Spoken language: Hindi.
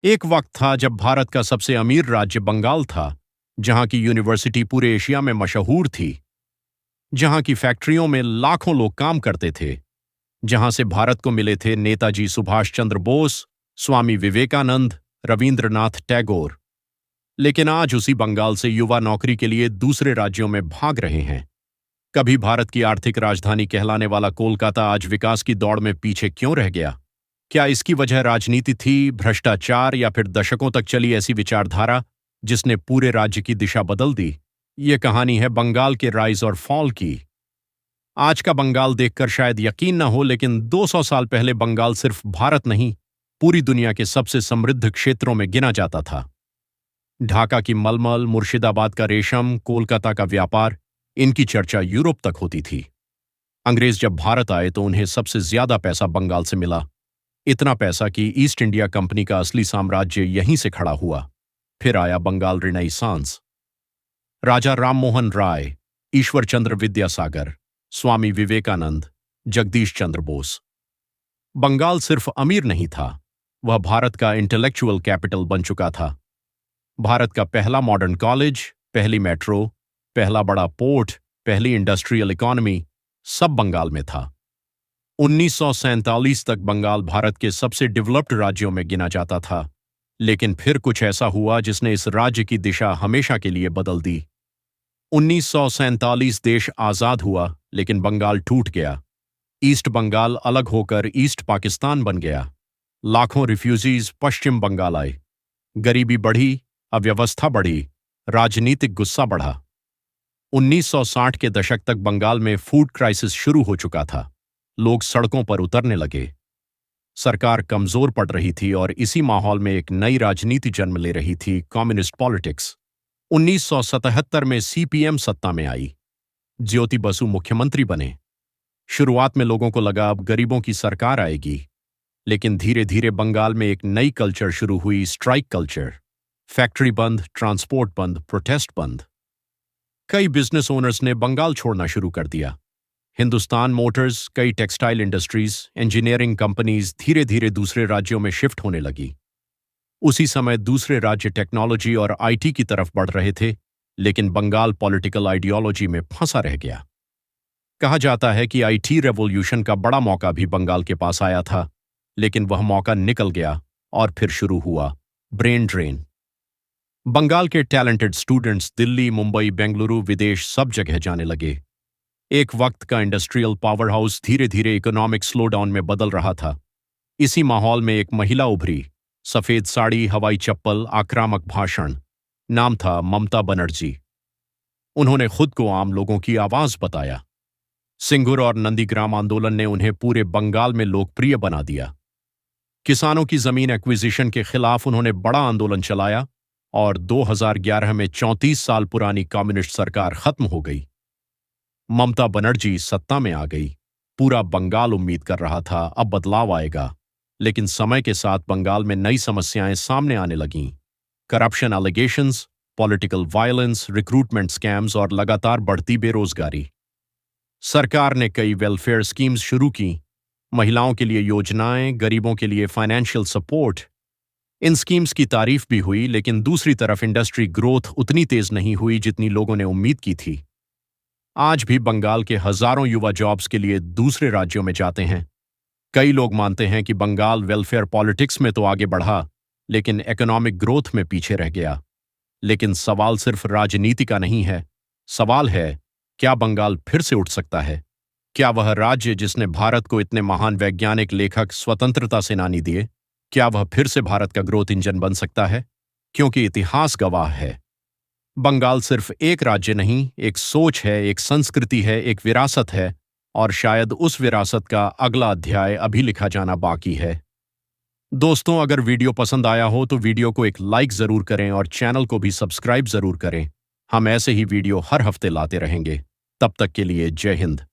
एक वक्त था जब भारत का सबसे अमीर राज्य बंगाल था, जहां की यूनिवर्सिटी पूरे एशिया में मशहूर थी, जहां की फैक्ट्रियों में लाखों लोग काम करते थे, जहां से भारत को मिले थे नेताजी सुभाष चंद्र बोस, स्वामी विवेकानंद, रविंद्रनाथ टैगोर। लेकिन आज उसी बंगाल से युवा नौकरी के लिए दूसरे राज्यों में भाग रहे हैं। कभी भारत की आर्थिक राजधानी कहलाने वाला कोलकाता आज विकास की दौड़ में पीछे क्यों रह गया? क्या इसकी वजह राजनीति थी, भ्रष्टाचार, या फिर दशकों तक चली ऐसी विचारधारा जिसने पूरे राज्य की दिशा बदल दी? ये कहानी है बंगाल के राइज और फॉल की। आज का बंगाल देखकर शायद यकीन न हो, लेकिन 200 साल पहले बंगाल सिर्फ भारत नहीं, पूरी दुनिया के सबसे समृद्ध क्षेत्रों में गिना जाता था। ढाका की मलमल, मुर्शिदाबाद का रेशम, कोलकाता का व्यापार, इनकी चर्चा यूरोप तक होती थी। अंग्रेज जब भारत आए तो उन्हें सबसे ज्यादा पैसा बंगाल से मिला। इतना पैसा कि ईस्ट इंडिया कंपनी का असली साम्राज्य यहीं से खड़ा हुआ। फिर आया बंगाल रिनाइसांस। राजा राममोहन राय, ईश्वर चंद्र विद्यासागर, स्वामी विवेकानंद, जगदीश चंद्र बोस। बंगाल सिर्फ अमीर नहीं था, वह भारत का इंटेलेक्चुअल कैपिटल बन चुका था। भारत का पहला मॉडर्न कॉलेज, पहली मेट्रो, पहला बड़ा पोर्ट, पहली इंडस्ट्रियल इकोनॉमी, सब बंगाल में था। 1947 तक बंगाल भारत के सबसे डेवलप्ड राज्यों में गिना जाता था, लेकिन फिर कुछ ऐसा हुआ जिसने इस राज्य की दिशा हमेशा के लिए बदल दी। 1947 देश आजाद हुआ, लेकिन बंगाल टूट गया। ईस्ट बंगाल अलग होकर ईस्ट पाकिस्तान बन गया। लाखों रिफ्यूजीज पश्चिम बंगाल आए। गरीबी बढ़ी, अव्यवस्था बढ़ी, राजनीतिक गुस्सा बढ़ा। 1960 के दशक तक बंगाल में फूड क्राइसिस शुरू हो चुका था। लोग सड़कों पर उतरने लगे। सरकार कमजोर पड़ रही थी और इसी माहौल में एक नई राजनीति जन्म ले रही थी, कम्युनिस्ट पॉलिटिक्स। 1977 में सीपीएम सत्ता में आई। ज्योति बसु मुख्यमंत्री बने। शुरुआत में लोगों को लगा अब गरीबों की सरकार आएगी, लेकिन धीरे धीरे बंगाल में एक नई कल्चर शुरू हुई, स्ट्राइक कल्चर। फैक्ट्री बंद, ट्रांसपोर्ट बंद, प्रोटेस्ट बंद। कई बिजनेस ओनर्स ने बंगाल छोड़ना शुरू कर दिया। हिंदुस्तान मोटर्स, कई टेक्सटाइल इंडस्ट्रीज, इंजीनियरिंग कंपनीज धीरे धीरे दूसरे राज्यों में शिफ्ट होने लगी। उसी समय दूसरे राज्य टेक्नोलॉजी और आईटी की तरफ बढ़ रहे थे, लेकिन बंगाल पॉलिटिकल आइडियोलॉजी में फंसा रह गया। कहा जाता है कि आईटी रेवोल्यूशन का बड़ा मौका भी बंगाल के पास आया था, लेकिन वह मौका निकल गया और फिर शुरू हुआ ब्रेन ड्रेन। बंगाल के टैलेंटेड स्टूडेंट्स दिल्ली, मुंबई, बेंगलुरु, विदेश सब जगह जाने लगे। एक वक्त का इंडस्ट्रियल पावर हाउस धीरे धीरे इकोनॉमिक स्लोडाउन में बदल रहा था। इसी माहौल में एक महिला उभरी, सफेद साड़ी, हवाई चप्पल, आक्रामक भाषण। नाम था ममता बनर्जी। उन्होंने खुद को आम लोगों की आवाज बताया। सिंगुर और नंदीग्राम आंदोलन ने उन्हें पूरे बंगाल में लोकप्रिय बना दिया। किसानों की जमीन एक्विजिशन के खिलाफ उन्होंने बड़ा आंदोलन चलाया और 2011 में 34 साल पुरानी कम्युनिस्ट सरकार खत्म हो गई। ममता बनर्जी सत्ता में आ गई। पूरा बंगाल उम्मीद कर रहा था अब बदलाव आएगा, लेकिन समय के साथ बंगाल में नई समस्याएं सामने आने लगीं। Corruption allegations, political violence, recruitment scams और लगातार बढ़ती बेरोजगारी। सरकार ने कई वेलफेयर स्कीम्स शुरू की, महिलाओं के लिए योजनाएं, गरीबों के लिए फाइनेंशियल सपोर्ट। इन स्कीम्स की तारीफ भी हुई, लेकिन दूसरी तरफ इंडस्ट्री ग्रोथ उतनी तेज नहीं हुई जितनी लोगों ने उम्मीद की थी। आज भी बंगाल के हजारों युवा जॉब्स के लिए दूसरे राज्यों में जाते हैं। कई लोग मानते हैं कि बंगाल वेलफेयर पॉलिटिक्स में तो आगे बढ़ा, लेकिन इकोनॉमिक ग्रोथ में पीछे रह गया। लेकिन सवाल सिर्फ राजनीति का नहीं है। सवाल है, क्या बंगाल फिर से उठ सकता है? क्या वह राज्य जिसने भारत को इतने महान वैज्ञानिक, लेखक, स्वतंत्रता सेनानी दिए, क्या वह फिर से भारत का ग्रोथ इंजन बन सकता है? क्योंकि इतिहास गवाह है, बंगाल सिर्फ एक राज्य नहीं, एक सोच है, एक संस्कृति है, एक विरासत है, और शायद उस विरासत का अगला अध्याय अभी लिखा जाना बाकी है। दोस्तों, अगर वीडियो पसंद आया हो तो वीडियो को एक लाइक जरूर करें और चैनल को भी सब्सक्राइब जरूर करें। हम ऐसे ही वीडियो हर हफ्ते लाते रहेंगे। तब तक के लिए जय हिंद।